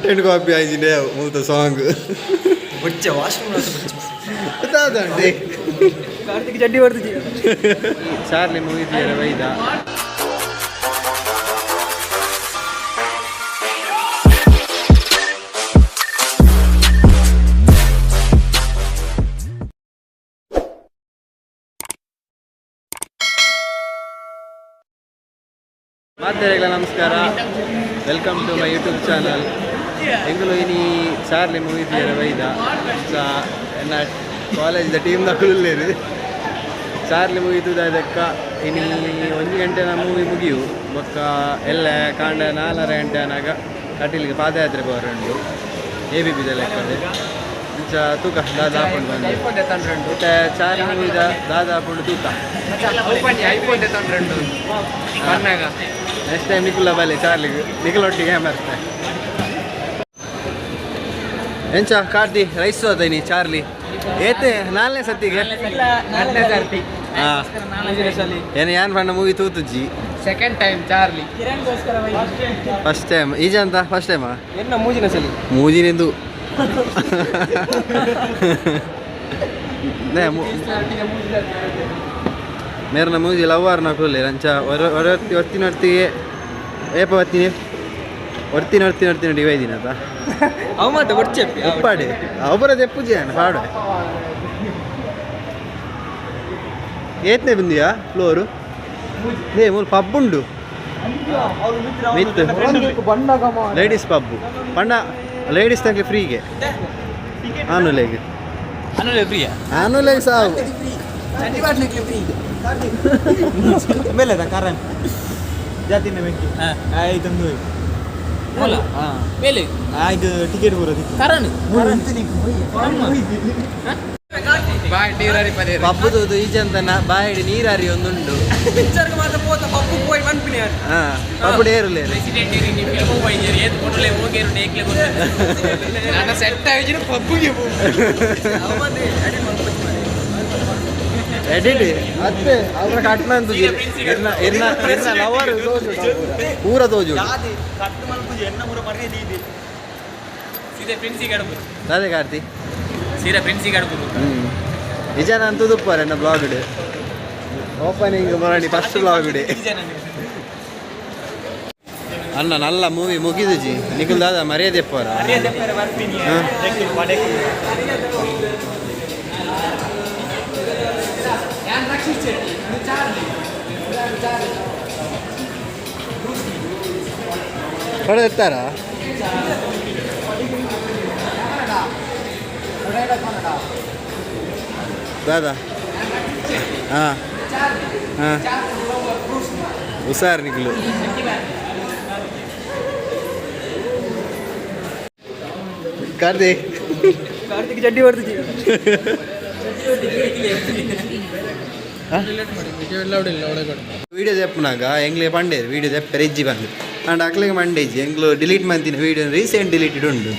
రెండు కాపీ ఆయించిండే మూత సాంగ్ వచ్చే వాష్రూమ్ ಗೊತ್ತಾದಂడి ಕಾರ್ತಿಕ್ ಚಡ್ಡಿ ಹೊಡೆದು ಚಾರ್ಲಿ ಮೂವಿ ಥಿಯೇಟರ್ ವೈದ ಮಾತೆರೆಗಳ ನಮಸ್ಕಾರ, welcome to my YouTube channel. ಎಂಗಲು ಇನಿ ಚಾರ್ಲಿ ಮೂವಿ ಥಿಯೇಟರ್ ವೈದ ಎನ್ನ ಕಾಲೇಜ್ದ ಟೀಮ್ನ ಕುಳ್ಳಿರು ಚಾರ್ಲಿ ಮೂವಿ ತೂದಕ್ಕ ಇನಿ 1 ಗಂಟೆ ಮೂವಿ ಮುಗಿಯು ಬೊಕ್ಕ ಎಲ್ಲ ಕಾಂಡ 4:30 ಗಂಟೆ ಅನಾಗ ಕಟೀಲ್ಗೆ ಪಾದಯಾತ್ರೆ ಬರೋಂಡು ABP ಲೆಕ್ಕದೆ ಇಂಚ ತೂಕ ದಾದಾಪುಂಡು ಬಂದು ಮತ್ತೆ ಚಾರ್ಲಿ ಮೂವಿದ ದಾದಾಪುಂಡು ತೂಕ ನೆಕ್ಸ್ಟ್ ಟೈಮ್ ನಿಖುಲ ಬಲೆ ಚಾರ್ಲಿಗೆ ನಿಖಲೊಟ್ಟಿಗೆ ಮರ್ತೆ ಎಂಚ ಕಾರ್ತಿ ರೈಸ್ ಹೋದನಿ ಚಾರ್ಲಿ ಏತೆ 4ನೇ ಸತಿಗೆ ಏನು ಯಾನ್ ಬಣ್ಣ ಮೂವಿ ತೂತುಜ್ಜಿ second time Charlie first time ಈಜ ಅಂತ ಫಸ್ಟ್ ಟೈಮಾ ಎನ್ನ ಮೂಜಿನ ಸಲಿ ಮೂಜಿನಿಂದು ಮೇರನ ಮೂಜಿ ಲವ್ವಾರ್ ನಾಕುಲ್ಲಿ ರಂಚ ಹೊರ್ತಿನೊರ್ತಿಗೆ ಏಪ ಹೊರ್ತಿನೊರ್ತಿನೊರ್ತಿನ ಡಿವೈದಿನ ಅದ ಅವ ಮಾತ ಹೊರ್ಚೆಪ್ಪಿ ಉಪ್ಪಾಡಿ ಅವರ ತೆಪ್ಪುಜಿ ಅಣ್ಣ ಪಾಡು ಏತನೇ ಬಂದಿಯಾ ಫ್ಲೋರು ಏ ಮೂರು ಪಬ್ ಉಂಡು ಮಿತ್ತು ಲೇಡೀಸ್ ಪಬ್ಬು ಪಂಡ ಲೇಡೀಸ್ ತನಕ ಫ್ರೀಗೆ ಆನುಲೆಗೆ ಆನುಲೆಗೆ ಸಾವು ಮೇಲೆ ಕಾರಣ ಜಾತಿನ ಮೆಕ್ಕಿ ಆಯ್ತಂದು ಮೇಲೆ ಆಯ್ತು ಟಿಕೆಟ್ ಬರೋದಿತ್ತು ಕಾರಣ ಪಬ್ಬುದು ಈಜಂತನ ಬಾಯಿಡಿ ನೀರಾರಿ ಒಂದುಂಡು ಪಬ್ಬು ಡೇರುಲೇ ಎಡಿಟ್ ಅತ್ತೆ ಅವರ ಕಟ್ನ ಅಂತ ಲವರ್ ಪೂರ ತೋಜು ಅದೇ ಕಾರ್ತಿ ನಿಜಾನ ಅಂತೂ ತುಪ್ಪಾರೆ ನನ್ನ ಬ್ಲಾಗ್ ಓಪನಿಂಗ್ ಮಾಡಿ ಫಸ್ಟ್ ಬ್ಲಾಗ್ ಅನ್ನ ನಲ್ಲ ಮೂವಿ ಮುಗಿದುಜಿ ನಿಖಿಲ್ ದಾದ ಮರ್ಯಾದೆಪ್ಪರ ಹೊಡೆ ಇರ್ತಾರ ದಾದಾ ಹಾಂ ಹಾಂ ಹುಷಾರು ನಿಖಿಲು ಕಾರ್ತಿಕ್ ಚಡ್ಡಿ ಹೊಡೆದು ವೀಡಿಯೋ ತೆಪ್ಪನಾಗ ಎಂಗ್ಲೆ ಪಂಡೇರು ವೀಡಿಯೋ ತೆಪ್ಪರೆ ಇಜ್ಜಿ ಬಂದು ಅಂಡ್ ಅಕ್ಲಿಗೆ ಮಂಡೇಜಿ ಎಂಗ್ಲು ಡಿಲೀಟ್ ಮಾಡ್ತೀನಿ ವೀಡಿಯೋ ರೀಸೆಂಟ್ ಡಿಲೀಟೆಡ್ ಉಂಡು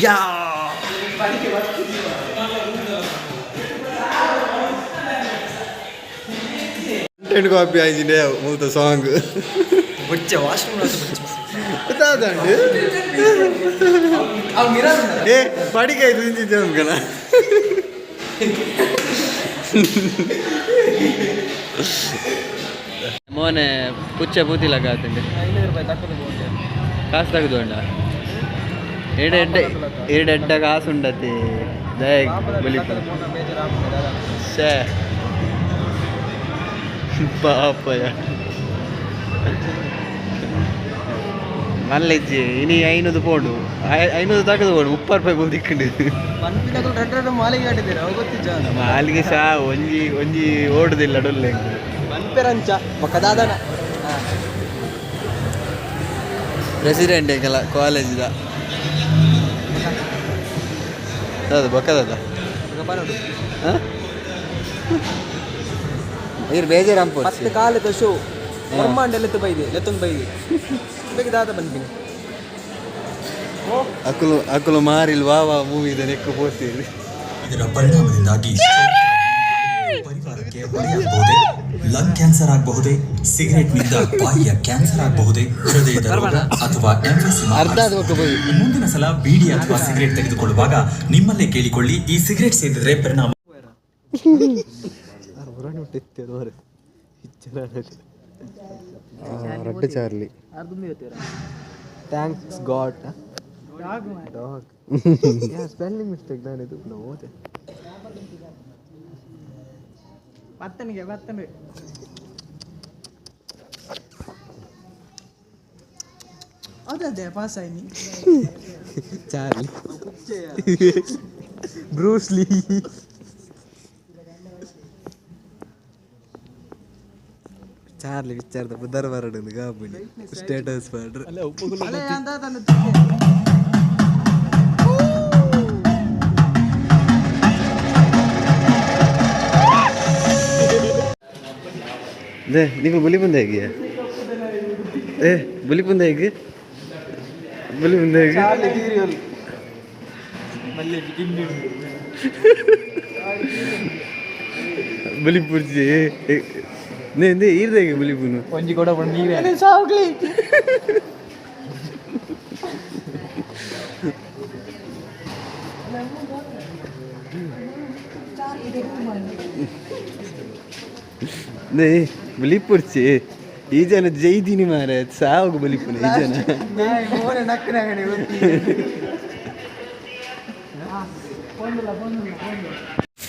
ಯಾ ಕಂಟೆಂಟ್ ಕಾಪಿ ಆಯ್ತಿದೆ ಮೂತ ಸಾಂಗ್ వచ్చే వాష్రూమ్ ಗೊತ್ತಾದಂಡು ಏ ಪಡಿಕಾಯಿ ತಿಂತಿದ್ದೆ ಅನ್ಕನ ಮೋನೆ ಪುಚ್ಚ ಪೂತಿಲಕ ಆತಂಡೆ ಕಾಸು ತೆಗೆದುಕೊಂಡ ಎರಡೆಡ್ಡ ಕಾಸು ಉಂಡತಿ ದಯ ಬಲಿತ ಶೇ ಪಾಪಯ ನಲ್ಲಿಜ್ಜಿ ಇನಿ 500 ಪೋಡು 500 ತಗದು ಪೋಡು 30 ರೂಪಾಯಿ ಬೋದಿಕ್ಕಿಂಡು ಮಾಲಿಗೆ ಸಹ ಒಂಜಿ ಓಡುದಿಲ್ಲ ಡೊಲ್ಲೆ ಪಂಪೆರಂಚ ಪಕ್ಕದಾದನ ಪ್ರೆಸಿಡೆಂಟ್ ಎಂಕಲ್ಲ ಕಾಲೇಜಿದ ಅದು ಬಕ್ಕದದ ಇರು ಬೇಜಾರಂಪು ಮತ್ತೆ ಕಾಲದ ಶೋ ಬ್ರಹ್ಮಾಂಡ ಲೆತ್ತೊಂದು ಬೈದೆ ಬೇಗ ದಾದ ಬಂದಿನಿ ಅಕ್ಕಲು ಮಾರಿಲ್ ವಾ ಮೂವಿದ ನೆಕ್ಕು ಪೋಸ್ತೀರಿ ಇದರ ಪರಿಣಾಮದಿಂದಾಗಿ ಪರಿವಾರಕ್ಕೆ ಹೊರೆಯಾಗಬಹುದೇ ಲಂಗ್ ಕ್ಯಾನ್ಸರ್ ಆಗಬಹುದೇ, ಸಿಗರೆಟ್ನಿಂದ ಬಾಯಿಯ ಕ್ಯಾನ್ಸರ್ ಆಗಬಹುದೇ, ಹೃದಯದ ರೋಗ ಅಥವಾ ಎಂಫೆಸಿಮಾ. ಮುಂದಿನ ಸಲ ಬೀಡಿ ಅಥವಾ ಸಿಗರೆಟ್ ತೆಗೆದುಕೊಳ್ಳುವಾಗ ನಿಮ್ಮಲ್ಲೇ ಕೇಳಿಕೊಳ್ಳಿ, ಈ ಸಿಗರೆಟ್ ಸೇದಿದ್ರೆ ಪರಿಣಾಮ. ರಡ್ಡು Charlie. Thanks god. Spelling mistake ನಾನಿದು ಓದೆ. ಬತ್ತನಿಗೆ ಅದೇ ಪಾಸ್ ಆಯ್ನಿ. ಚಾರ್ಲಿ ಬ್ರೂಸ್ಲಿ ಚಾರ್ಲಿ ವಿಚಾರದ ಬುಧರ ಬರಡು ಗಾಬುಲಿ ಸ್ಟೇಟಸ್ ಮಾಡ್ರು. ನೀವು ಬುಲಿ ಬಂದ ಹೇಗೆ ಬುಲಿ ಬಂದ ಹೇಗೆ ಬುಲಿ ಬಂದ ಹೇಗೆ ಬುಲಿ ಪುರ್ಜಿ ಇರ್ದೇಗೆ ಬುಲಿ ಪುನು ಒಂಜಿ ಕೂಡ ನೀವೇ ಬಲಿ ಪುರ್ಚಿ ಈ ಜನ ಜೈದಿನಿ ಮಾರ ಸಾವು ಬಲಿ ಪುನ ಈ ಜನ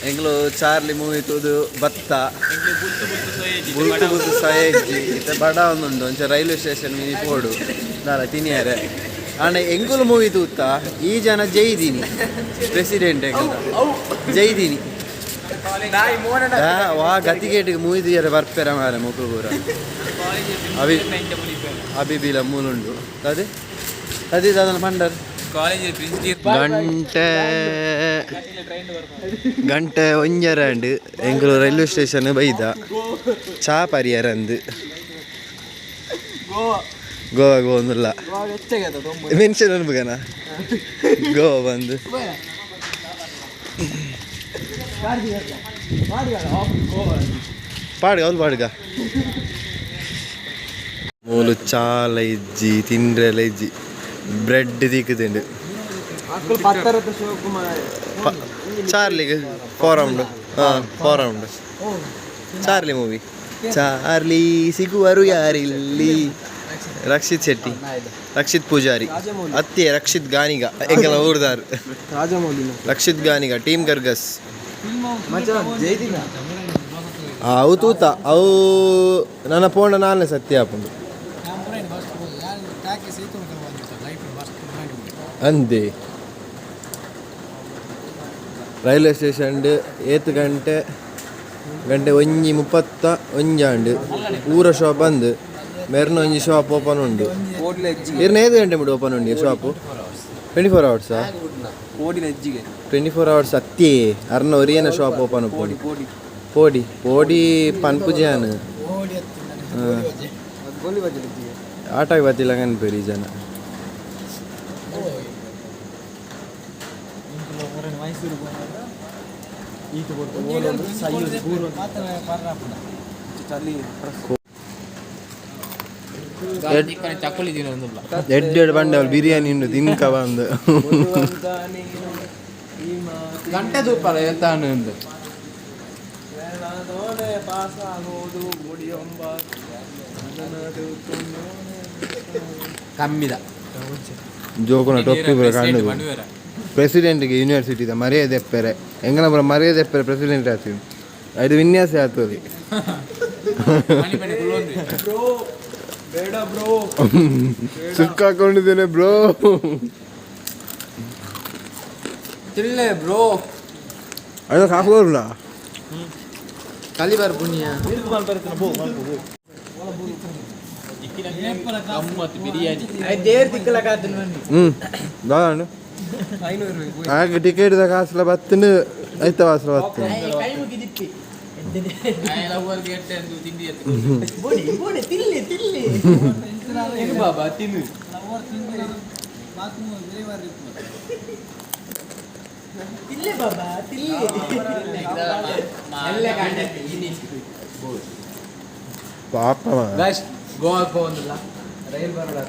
ಎಂಗ್ಲು ಚಾರ್ಲಿ ಮೂವಿ ತೂದು ಬತ್ತ ಬುಲ್ತು ಬುಲ್ತು ಸಯಜ್ಜಿ ಇತ್ತೆ ಬಡ ಒಂದುಂಡು ಒಂಚ ರೈಲ್ವೆ ಸ್ಟೇಷನ್ ಮೀನಿ ಪೋಡು ದಾರ ತಿನಿಯಾರೆ ಆಂಡ ಎಂಗುಲು ಮೂವಿ ತೂತ ಈ ಜನ ಜೈದಿನಿ ಪ್ರೆಸಿಡೆಂಟ್ ಜೈದಿನಿ ವಾ ಗತಿಗೇಟಿಗೆ ಮೂವಿ ದಿಯರೆ ಬರ್ಪೆರ ಮಾರ ಮುಕ್ಳು ಪೂರ ಅಬಿಬಿಲ ಮೂಲುಂಡು ಅದೇ ಅದೇ ಅದನ್ನು ಪಂಡರ್ ಗಂಟೆ ಒಂಜರಂಡು ಎಂಗ್ಳು ರೈಲ್ವೆ ಸ್ಟೇಷನ್ ಬೈದ ಚಾ ಪರಿಯರಂದು ಗೋವಾ ಗೋವಂದಿಲ್ಲ ಮೆನ್ಷನ್ ಅನ್ಬೇಕನ ಗೋವಾ ಬಂದು ಪಾಡ್ಗ ಅವ್ರು ಪಾಡ್ಗ ಮೂಲು ಚಾಲ ಇಜ್ಜಿ ತಿಂಡ್ರೆಲ್ಲ ಇಜ್ಜಿ ಬ್ರೆಡ್ ದಿಕ್ಕುದುಂಡು ಚಾರ್ಲಿಗೆ 4 ರೌಂಡ್ ಚಾರ್ಲಿ ಮೂವಿ ಚಾರ್ಲಿ ಸಿಗುವರು ಯಾರಿಲ್ಲಿ ರಕ್ಷಿತ್ ಶೆಟ್ಟಿ ರಕ್ಷಿತ್ ಪೂಜಾರಿ ಅತ್ತೆ ರಕ್ಷಿತ್ ಗಾನಿಗ ಎಂಗೆಲ್ಲ ಊರ್ದಾರು ರಕ್ಷಿತ್ ಗಾನಿಗ ಟೀಮ್ ಗರ್ಗಸ್ ಅವು ತೂತ ಅವು ನನ್ನ ಪೋಂಡ ನಾನೇ ಸತ್ಯ ಹಾಕೊಂಡು ಅಂದೆ ರೈಲ್ವೆ ಸ್ಟೇಷನ್ 8 ಗಂಟೆ 1:30 ಒಂಜಾಂಡು ಊರ ಶಾಪ್ ಬಂದು ಮೆರ್ನ ಒಂಜಿ ಶಾಪ್ ಓಪನ್ ಉಂಡು ಇರ್ನ 5 ಗಂಟೆ ಮುಡಿ ಓಪನ್ ಉಂಡು ಶಾಪು 24 hours 24 hours ಅತ್ತಿ ಅರ್ನ ಒರಿಯನ ಶಾಪ್ ಓಪನ್ ಉಪ್ಪು ಪೋಡಿ ಪೋಡಿ ಪನ್ಪುಜಾನು ಆಟಾಗಿ ಬತ್ತಿಲ್ಲ ಕನ್ಪೇರಿ ಜನ ಎಡ್ಡೆಡ್ ಬಂಡವಲ್ ಬಿರಿಯಾನಿ ಉಂಡು ತಿನ್ಕ ಬಂದು ಗಂಟೆ ತೂಪಲ ಎತ್ತಾನು ಉಂಡು ಕಮ್ಮಿದ ಜೋಕುನ ಟೊಪ್ಪಿ ಪೂರ ಕಂಡು ಪ್ರೆಸಿಡೆಂಟ್ಗೆ ಯೂನಿವರ್ಸಿಟಿದ ಮರ್ಯಾದೆ ಎಪ್ಪರೆ ಎಂಗನ ಪೂರ ಮರ್ಯಾದೆ ಎಪ್ಪರೆ ಪ್ರೆಸಿಡೆಂಟ್ ಆಗ್ತೀವಿ ಅದು ವಿನ್ಯಾಸ ಆಗ್ತದೆ ಸಿಕ್ಕಾಕೊಂಡಿದ್ದೇನೆ ಬ್ರೋ ಬ್ರೋ ಅದು ಹಾಕೋಲ್ಲ ಕಲಿಬಾರ್ ಪುಣ್ಯ ಹಾಗೆ ಟಿಕೆಟ್ದ ಕಾಸಲ ಬತ್ತನು ಐತ ವಾಸಲ ಬತ್ತು ಪಾಪ ಗಾಯ್ಸ್ ಗೋವಾ ಹೋಗೋದಿಲ್ಲ ರೈಲ್ ಬರೋಲ್ಲ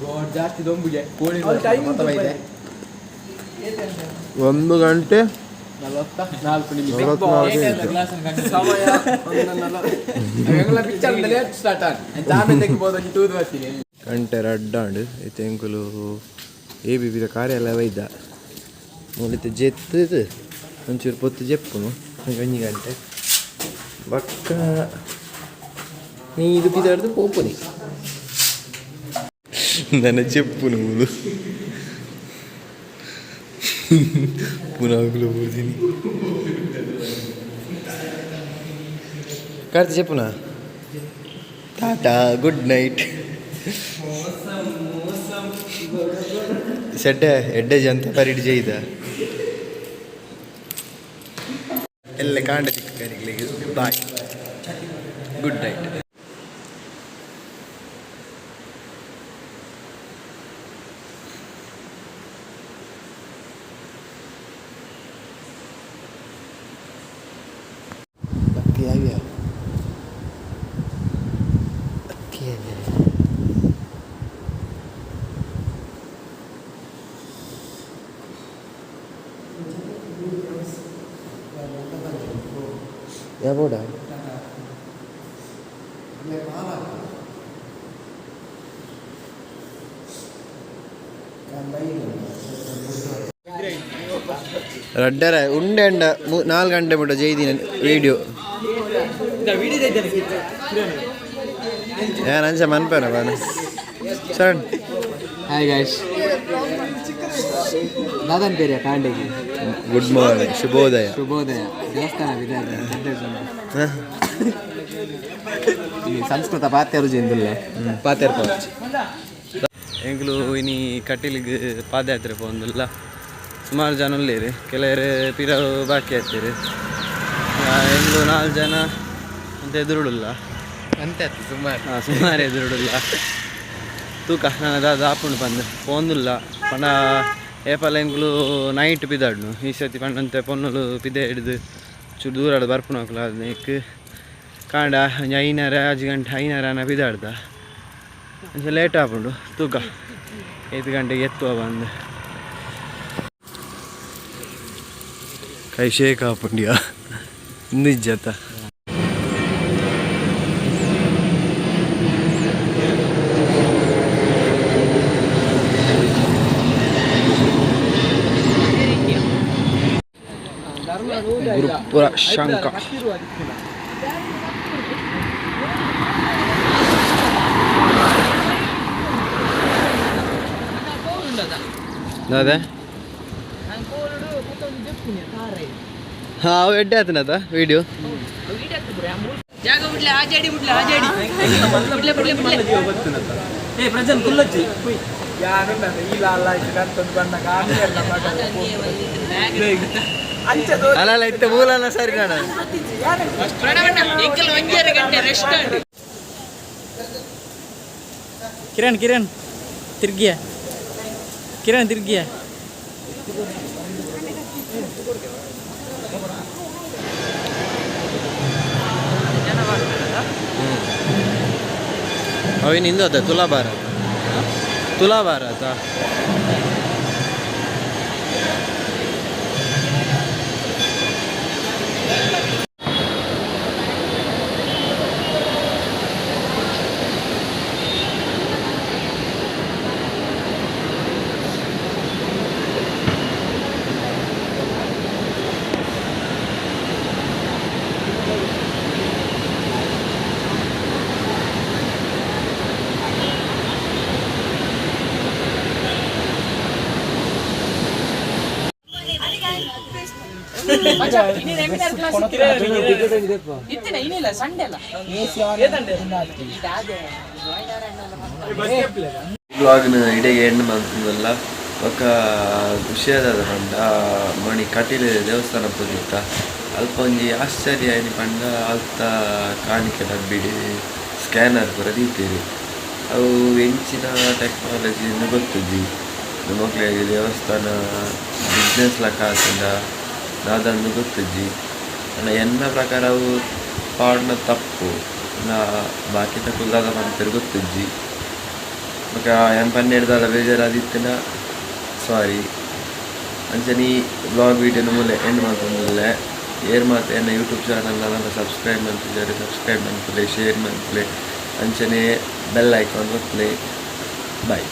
ಗೋವಾ ಜಾಸ್ತಿ ದೊಂಬುಗೆ ಕೋಳಿ ಇದೆ 1 ಗಂಟೆ 44 ನಿಮಿಷ ಸಮಯ ಸ್ಟಾರ್ಟ್ ಜಾಮೀನ್ ತೆಗಿಬೋದು ಟೂರ್ ಬರ್ತೀನಿ ಗಂಟೆ ರಡ್ಡಾಂಡು ಐತೆ ಎಂಕುಲು ABB ಕಾರ್ಯಾಲಯ ವೈದ್ಯ ಮೂಲಿತೆ ಜೆತ್ತು ಒಂಚೂರು ಪೊತ್ತು ಜೆಪ್ಪುನು 1 ಗಂಟೆ ಬಕ್ಕ ನೀ ಇದು ಪಿದಾಡ್ದು ಪೋಪುನಿ ನನ್ನ చెప్పును పునాగులు పోదిని కార్తి చెప్పునా టాటా గుడ్ నైట్ ಸೆಡ್ಡ ಎಡ್ಡೆ ಜಂತ ಪರಿಡ್ ಜೈದ ಎಲ್ಲ ಕಾಂಡ ತಿಕ್ಕರಿಗೆ ಬಾಯ್ ಗುಡ್ ನೈಟ್ ಯಾಬೋಡಾ ರಡ್ಡರ ಉಂಡೆ ಅಂಡ 4 ಗಂಟೆ ಬಿಟ್ಟು ಜೈದಿನ ವಿಡಿಯೋ ಯಾರು ಅಂಚ ಮನ್ಪೇನ ಬಾನು ಸಣ್ಣ ಹಾಯ್ ಗಾಯ್ಸ್ ದಾದನ್ ಪೇರಿಯ ಕಾಂಡೆಗೆ ಗುಡ್ ಮಾರ್ನಿಂಗ್ ಶುಭೋದಯ ದೇವಸ್ಥಾನ ಸಂಸ್ಕೃತ ಪಾತ್ಯರು ಜೇಂದಿಲ್ಲ ಪಾತ್ಯಾರ ಪೌಚ್ ಎಂಗ್ಲು ಇನಿ ಕಟೀಲಿಗೆ ಪಾದಯಾತ್ರೆ ಪೋಂದಿಲ್ಲ ಸುಮಾರು ಜನ ಉಳ್ಳೇರಿ ಕೆಲವರು ಪಿರ ಬಾಕಿ ಆಗ್ತೀರಿ ಎಂಗ್ಲು 4 ಜನ ಅಂತ ಎದುರುಡಿಲ್ಲ ಅಂತೆ ಸುಮಾರು ಎದುರುಡಿಲ್ಲ ತೂಕ ನಾನು ಅದು ಆಪುಂಡು ಬಂದು ಪೋಂದಿಲ್ಲ ಪಂಡ ಏಪಲ್ ಎಂಗ್ಲು ನೈಟ್ ಪಿದಾಡ್ನು ಈ ಸತಿ ಪಂಡಂತೆ ಪೊನ್ನುಲು ಪಿದೆ ಹಿಡಿದು ಚೂರು ದೂರ ಬರ್ಪುಣ ಹಾಕಲ ಅದಕ್ಕೆ ಕಾಂಡ 5:30 ಗಂಟೆ 5:30 ಪಿದಾಡ್ದ ಒಂಚೂರು ಲೇಟ್ ಆಪುಂಡು ತೂಕ 5 ಗಂಟೆಗೆ ಎತ್ತುವ ಬಂದು ಕೈ ಶೇಕ್ ಆಪುಂಡಿಯಾ ನಿಜತ ಗುರುಪುರ ಶಂಕ ಅದೇ ಹಾಂ ಎಡ್ಡೆ ಆತನದ ವಿಡಿಯೋ ಅಲ್ಲ ಇತ್ತ ಮೂಲನ ಸರಿ ಕಾಣ ಕಿರಣ್ ತಿರ್ಗಿಯ ಅವಿನ ಹಿಂದೋದ ತುಲಾ ಭಾರತ ಬ್ಲಾಗ್ನ ಇಡೆಗೆ ಎಂಡ್ ಮಾಡ್ತಿದ್ದಲ್ಲ ఒక ವಿಷಯದ ಪಂಡ ಮಣಿ ಕಟೀಲ್ ದೇವಸ್ಥಾನ ಪೋದಿತ್ತ ಅಲ್ಪ ಒಂಜಿ ಆಶ್ಚರ್ಯ ಏನು ಪಂಡ ಅಲ್ತ ಕಾಣಿಕೆ ಡಬ್ಬಿಡಿ ಸ್ಕ್ಯಾನರ್ ಪೂರ ದೀತೀರಿ ಅವು ಹೆಂಚಿನ ಟೆಕ್ನಾಲಜಿಯನ್ನು ಗೊತ್ತಿದ್ದಿ ಮಕ್ಕಳಿಗೆ ದೇವಸ್ಥಾನ ಬಿಸ್ನೆಸ್ ಲೆಕ್ಕ ಹಾಕಿಂದ ನಾದನ್ನು ಗೊತ್ತಿದ್ದಿ ಎನ್ನ ಪ್ರಕಾರ ಅವು ಪಾಡ್ನ ತಪ್ಪು ನಾ ಬಾಕಿ ತಪ್ಪುದಾಗ ಅಂತ ಗೊತ್ತಿಜ್ಜಿ ಬೊಕ ಏನು ಪನ್ನೆಡ್ದಾಲ ಬೇಜಾರಾದಿತ್ತಿನ ಸಾರಿ ಅಂಚನೆ ಬ್ಲಾಗ್ ವೀಡಿಯೋನ ಮೂಲೆ ಎಂಡ್ ಮಾಡ್ಕೊಂಡ್ಲೆ ಏರ್ ಮಾತು ಎನ್ನ ಯೂಟ್ಯೂಬ್ ಚಾನಲ್ ನನ್ನ ಸಬ್ಸ್ಕ್ರೈಬ್ ಮಾಡ್ತಿದ್ದಾರೆ ಶೇರ್ ಮಾಡ್ತಲೆ ಅಂಚನೆ ಬೆಲ್ ಐಕಾನ್ ಒತ್ತಲೆ ಬಾಯ್.